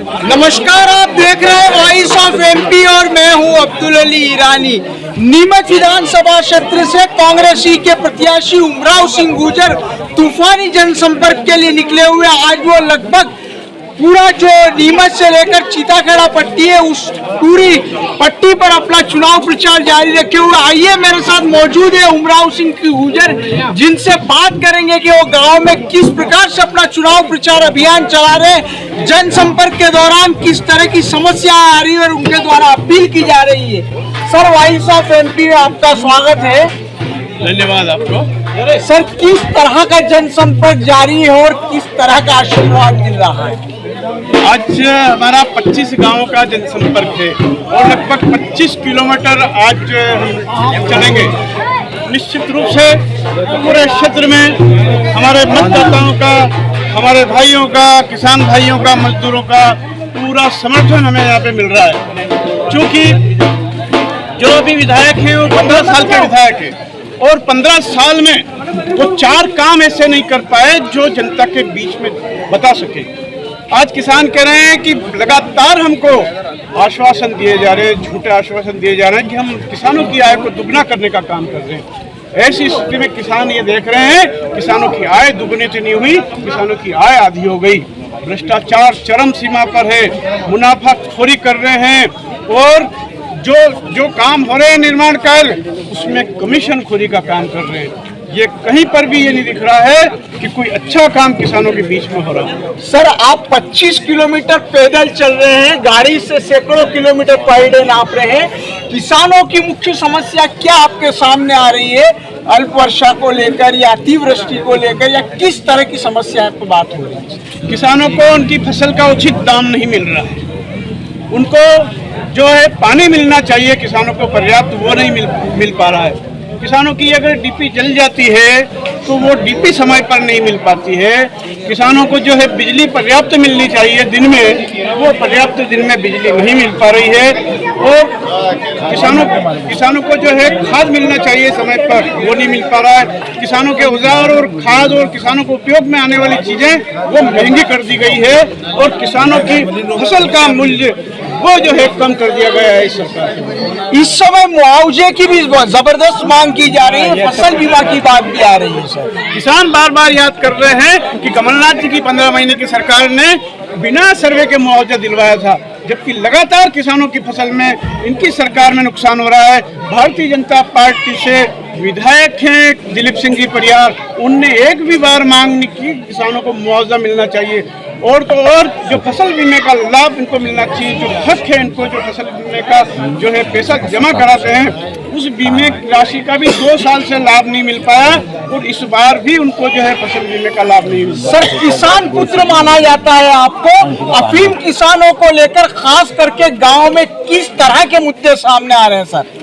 नमस्कार, आप देख रहे हैं वॉइस ऑफ एमपी और मैं हूं अब्दुल अली ईरानी। नीमच विधानसभा क्षेत्र से कांग्रेसी के प्रत्याशी उमराव सिंह गुर्जर तूफानी जनसंपर्क के लिए निकले हुए। आज वो लगभग पूरा जो नीमच से लेकर चीताखेड़ा पट्टी है उस पूरी पट्टी पर अपना चुनाव प्रचार जारी रखे हुए। आइए, मेरे साथ मौजूद है उमराव सिंह गुर्जर, जिनसे बात करेंगे कि वो गांव में किस प्रकार से अपना चुनाव प्रचार अभियान चला रहे, जनसंपर्क के दौरान किस तरह की समस्या आ रही है और उनके द्वारा अपील की जा रही है। सर, वॉइस ऑफ एमपी में आपका स्वागत है। धन्यवाद आपको। सर, किस तरह का जनसंपर्क जारी है और किस तरह का आशीर्वाद मिल रहा है? आज हमारा 25 गांवों का जनसंपर्क है और लगभग 25 किलोमीटर आज हम चलेंगे। निश्चित रूप से पूरे क्षेत्र में हमारे मतदाताओं का, हमारे भाइयों का, किसान भाइयों का, मजदूरों का पूरा समर्थन हमें यहाँ पे मिल रहा है। क्योंकि जो भी विधायक हैं वो 15 साल के विधायक हैं और 15 साल में वो 4 काम ऐसे नहीं कर पाए जो जनता के बीच में बता सके। आज किसान कह रहे हैं कि लगातार हमको आश्वासन दिए जा रहे हैं, झूठे आश्वासन दिए जा रहे हैं कि हम किसानों की आय को दुगना करने का काम कर रहे हैं। ऐसी स्थिति में किसान ये देख रहे हैं किसानों की आय दुगनी तो नहीं हुई, किसानों की आय आधी हो गई। भ्रष्टाचार चरम सीमा पर है, मुनाफाखोरी कर रहे हैं और जो काम हो रहे हैं निर्माण कार्य उसमें कमीशन खोरी का काम कर रहे हैं। ये कहीं पर भी ये नहीं दिख रहा है कि कोई अच्छा काम किसानों के बीच में हो रहा है। सर, आप 25 किलोमीटर पैदल चल रहे हैं, गाड़ी से सैकड़ों किलोमीटर पर डे नाप रहे हैं। किसानों की मुख्य समस्या क्या आपके सामने आ रही है? अल्प वर्षा को लेकर या अतिवृष्टि को लेकर या किस तरह की समस्या पर बात हो रही है? किसानों को उनकी फसल का उचित दाम नहीं मिल रहा है। उनको जो है पानी मिलना चाहिए, किसानों को पर्याप्त, वो नहीं मिल पा रहा है। किसानों की अगर डीपी जल जाती है तो वो डीपी समय पर नहीं मिल पाती है। किसानों को जो है बिजली पर्याप्त मिलनी चाहिए दिन में, वो पर्याप्त दिन में बिजली नहीं मिल पा रही है। और किसानों को जो है खाद मिलना चाहिए समय पर, वो नहीं मिल पा रहा है। किसानों के औजार और खाद और किसानों को उपयोग में आने वाली चीज़ें वो महंगी कर दी गई है और किसानों की फसल का मूल्य वो जो है कम कर दिया गया है इस सरकार। इस समय मुआवजे की भी जबरदस्त मांग की जा रही है, फसल बीमा की बात भी आ रही है। सर, किसान बार बार याद कर रहे हैं कि कमलनाथ जी की 15 महीने की सरकार ने बिना सर्वे के मुआवजा दिलवाया था, जबकि लगातार किसानों की फसल में, इनकी सरकार में नुकसान हो रहा है। भारतीय जनता पार्टी से विधायक हैं दिलीप सिंह जी परियार, उनने एक भी बार मांग नहीं की किसानों को मुआवजा मिलना चाहिए। और तो और जो फसल बीमे का लाभ इनको मिलना चाहिए, जो हक है इनको, जो फसल बीमे का जो है पैसा जमा कराते हैं उस बीमे राशि का भी 2 साल से लाभ नहीं मिल पाया और इस बार भी उनको जो है फसल बीमे का लाभ नहीं मिला। सर, किसान पुत्र माना जाता है आपको। अफीम किसानों को लेकर खास करके गांव में किस तरह के मुद्दे सामने आ रहे हैं? सर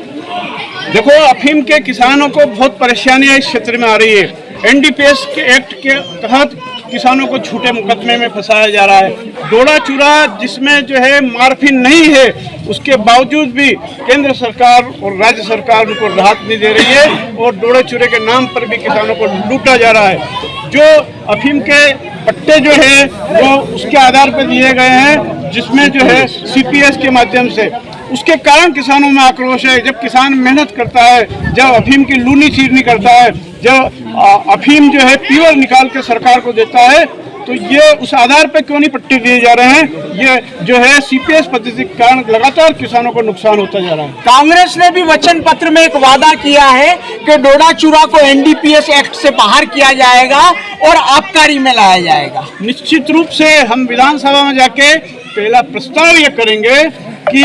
देखो, अफीम के किसानों को बहुत परेशानियां इस क्षेत्र में आ रही है। एनडीपीएस के एक्ट के तहत किसानों को झूठे मुकदमे में फंसाया जा रहा है। डोडा चूरा जिसमें जो है मार्फिन नहीं है, उसके बावजूद भी केंद्र सरकार और राज्य सरकार उनको राहत नहीं दे रही है और डोडा चूरे के नाम पर भी किसानों को लूटा जा रहा है। जो अफीम के पट्टे जो है वो उसके आधार पर दिए गए हैं, जिसमें जो है सीपीएस के माध्यम से, उसके कारण किसानों में आक्रोश है। जब किसान मेहनत करता है, जब अफीम की लूनी चीरनी करता है, जब अफीम जो है प्योर निकाल के सरकार को देता है, तो ये उस आधार पर क्यों नहीं पट्टे दिए जा रहे हैं? ये जो है सीपीएस पद्धति के कारण लगातार किसानों को नुकसान होता जा रहा है। कांग्रेस ने भी वचन पत्र में एक वादा किया है कि डोडा चूरा को एनडीपीएस एक्ट से बाहर किया जाएगा और आबकारी में लाया जाएगा। निश्चित रूप से हम विधानसभा में जाके पहला प्रस्ताव ये करेंगे कि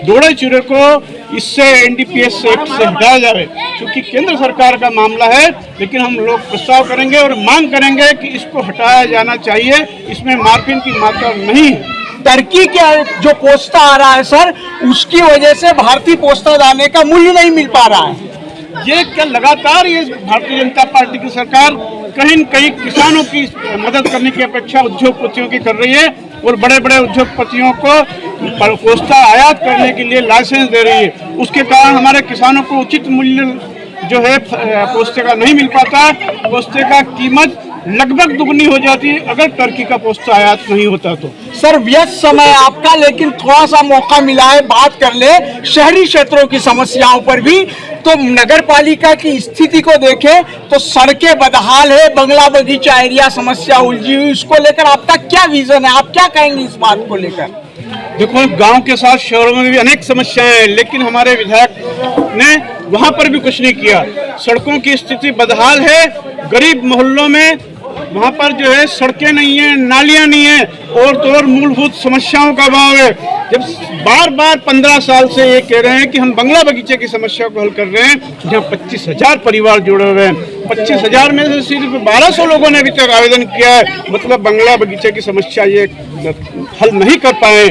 डोडा चूरे को इससे एनडीपीएस एक्ट से हटाया जाए, क्योंकि केंद्र सरकार का मामला है। लेकिन हम लोग प्रस्ताव करेंगे और मांग करेंगे कि इसको हटाया जाना चाहिए, इसमें मार्फिन की मात्रा नहीं है। टर्की के जो पोस्ता आ रहा है सर, उसकी वजह से भारतीय पोस्ता दाने का मूल्य नहीं मिल पा रहा है। ये क्या लगातार ये भारतीय जनता पार्टी की सरकार कहीं न कहीं किसानों की मदद करने की अपेक्षा उद्योगपतियों की कर रही है और बड़े बड़े उद्योगपतियों को पोस्ता आयात करने के लिए लाइसेंस दे रही है। उसके कारण हमारे किसानों को उचित मूल्य जो है पोस्ते का नहीं मिल पाता। पोस्ते का कीमत लगभग दुगनी हो जाती अगर टर्की का पोस्ता आयात नहीं होता तो। सर व्यस्त समय आपका, लेकिन थोड़ा सा मौका मिला है बात कर ले शहरी क्षेत्रों की समस्याओं पर भी। तो नगर पालिका की स्थिति को देखें तो सड़कें बदहाल है, बंगला बगीचा एरिया समस्या उलझी हुई, उसको लेकर आपका क्या विजन है, आप क्या कहेंगे इस बात को लेकर? देखो, गांव के साथ शहरों में भी अनेक समस्याएं हैं, लेकिन हमारे विधायक ने वहां पर भी कुछ नहीं किया। सड़कों की स्थिति बदहाल है, गरीब मोहल्लों में वहां पर जो है सड़कें नहीं है, नालियां नहीं है, और तो और मूलभूत समस्याओं का अभाव है। जब बार बार 15 साल से ये कह रहे हैं कि हम बंगला बगीचे की समस्या को हल कर रहे हैं, जहाँ 25,000 परिवार जुड़े हुए हैं, 25,000 में से सिर्फ 1200 लोगों ने अभी तक आवेदन किया है, मतलब बंगला बगीचे की समस्या ये हल नहीं कर पाए।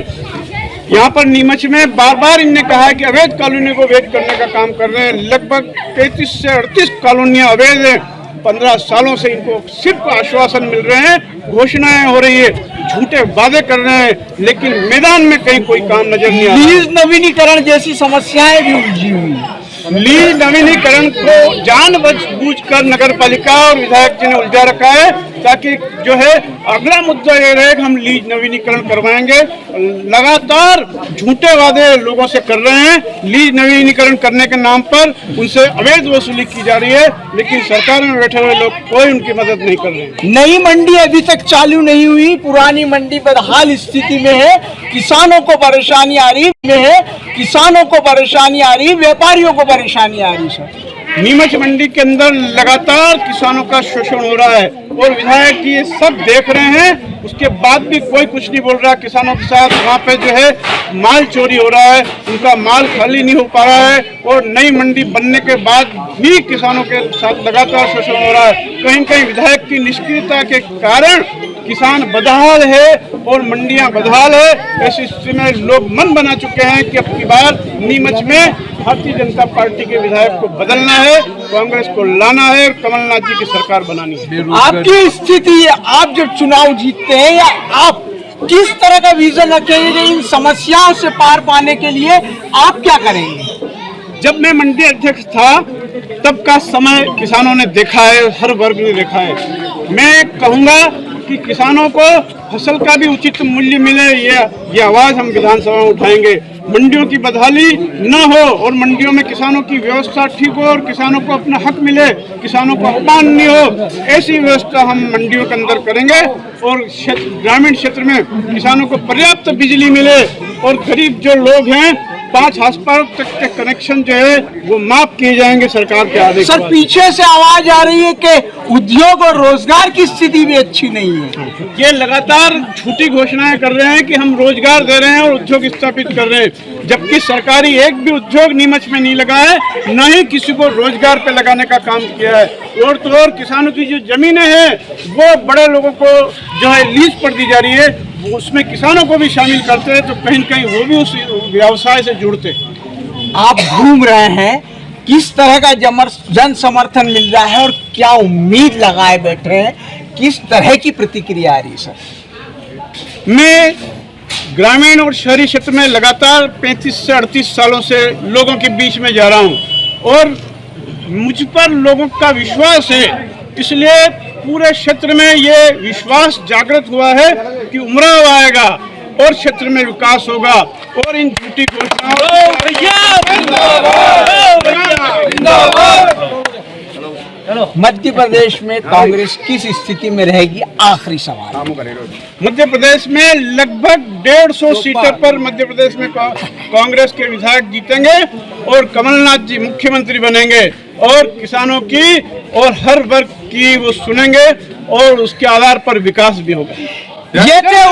यहाँ पर नीमच में बार बार इनने कहा है कि अवैध कॉलोनी को वैध करने का काम कर रहे हैं। लगभग 33 से 38 कॉलोनियां अवैध हैं। 15 सालों से इनको सिर्फ आश्वासन मिल रहे हैं, घोषणाएं हो रही है, झूठे वादे कर रहे हैं, लेकिन मैदान में कहीं कोई काम नजर नहीं आ रहा। लीज नवीनीकरण जैसी समस्याएं भी उलझी हुई। लीज नवीनीकरण को जानबूझकर नगर पालिका और विधायक जी ने उलझा रखा है, ताकि जो है अगला मुद्दा ये रहे कि हम लीज नवीनीकरण करवाएंगे। लगातार झूठे वादे लोगों से कर रहे हैं। लीज नवीनीकरण करने के नाम पर उनसे अवैध वसूली की जा रही है, लेकिन सरकार में बैठे हुए लोग कोई उनकी मदद नहीं कर रहे हैं। नई मंडी अभी तक चालू नहीं हुई, पुरानी मंडी बदहाल स्थिति में है, किसानों को परेशानी आ रही व्यापारियों को परेशानी आ रही। सर नीमच मंडी के अंदर लगातार किसानों का शोषण हो रहा है और विधायक जी ये सब देख रहे हैं, उसके बाद भी कोई कुछ नहीं बोल रहा। किसानों के साथ वहाँ पे जो है माल चोरी हो रहा है, उनका माल खाली नहीं हो पा रहा है, और नई मंडी बनने के बाद भी किसानों के साथ लगातार शोषण हो रहा है। कहीं कहीं विधायक की निष्क्रियता के कारण किसान बदहाल है और मंडियां बदहाल है। ऐसी स्थिति में लोग मन बना चुके हैं कि अब की बार नीमच में भारतीय जनता पार्टी के विधायक को बदलना है, कांग्रेस को लाना है और कमलनाथ जी की सरकार बनानी है। आपकी स्थिति, आप जब चुनाव जीतते हैं, या आप किस तरह का विजन रखेंगे इन समस्याओं से पार पाने के लिए, आप क्या करेंगे? जब मैं मंडी अध्यक्ष था तब का समय किसानों ने देखा है, हर वर्ग ने देखा है। मैं कहूँगा कि किसानों को फसल का भी उचित मूल्य मिले, ये आवाज़ हम विधानसभा में उठाएंगे। मंडियों की बदहाली न हो और मंडियों में किसानों की व्यवस्था ठीक हो और किसानों को अपना हक मिले, किसानों को अपमान नहीं हो, ऐसी व्यवस्था हम मंडियों के अंदर करेंगे। और ग्रामीण क्षेत्र में किसानों को पर्याप्त बिजली मिले और गरीब जो लोग हैं 5 हाउस-पावर तक के कनेक्शन जो है वो माफ किए जाएंगे सरकार के आदेश। सर पीछे से आवाज आ रही है कि उद्योग और रोजगार की स्थिति भी अच्छी नहीं है। ये लगातार झूठी घोषणाएं कर रहे हैं कि हम रोजगार दे रहे हैं और उद्योग स्थापित कर रहे हैं, जबकि सरकारी एक भी उद्योग नीमच में नहीं लगा है, न ही किसी को रोजगार पे लगाने का काम किया है। और तो और किसानों की जो जमीनें हैं वो बड़े लोगों को जो है लीज पर दी जा रही है, उसमें किसानों को भी शामिल करते हैं, तो कहीं कहीं वो भी उस व्यवसाय से जुड़ते। आप घूम रहे हैं, किस तरह का जन समर्थन मिल रहा है और क्या उम्मीद लगाए बैठे हैं, किस तरह की प्रतिक्रिया आ रही है? सर मैं ग्रामीण और शहरी क्षेत्र में लगातार 35 से 38 सालों से लोगों के बीच में जा रहा हूं और मुझ पर लोगों का विश्वास है, इसलिए पूरे क्षेत्र में ये विश्वास जागृत हुआ है कि उमराव आएगा और क्षेत्र में विकास होगा। और इन झूठी मध्य प्रदेश में कांग्रेस किस स्थिति में रहेगी? आखिरी सवाल। मध्य प्रदेश में लगभग 150 सीटों पर मध्य प्रदेश में कांग्रेस के विधायक जीतेंगे और कमलनाथ जी मुख्यमंत्री बनेंगे और किसानों की और हर वर्ग की वो सुनेंगे और उसके आधार पर विकास भी होगा। ये थे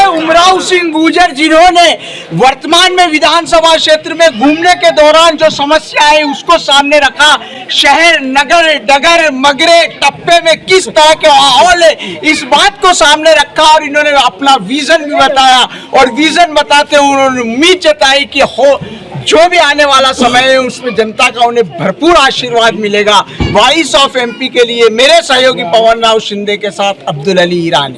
उमराव सिंह गुर्जर, जिन्होंने वर्तमान में विधानसभा क्षेत्र में घूमने के दौरान जो समस्या है उसको सामने रखा। शहर, नगर, डगर, मगरे, टप्पे में किस तरह के माहौल है इस बात को सामने रखा और इन्होंने अपना विजन भी बताया और विजन बताते हुए उन्होंने उम्मीद जताई कि जो भी आने वाला समय है उसमें जनता का उन्हें भरपूर आशीर्वाद मिलेगा। वॉइस ऑफ एमपी के लिए मेरे सहयोगी पवन राव शिंदे के साथ अब्दुल अली ईरानी।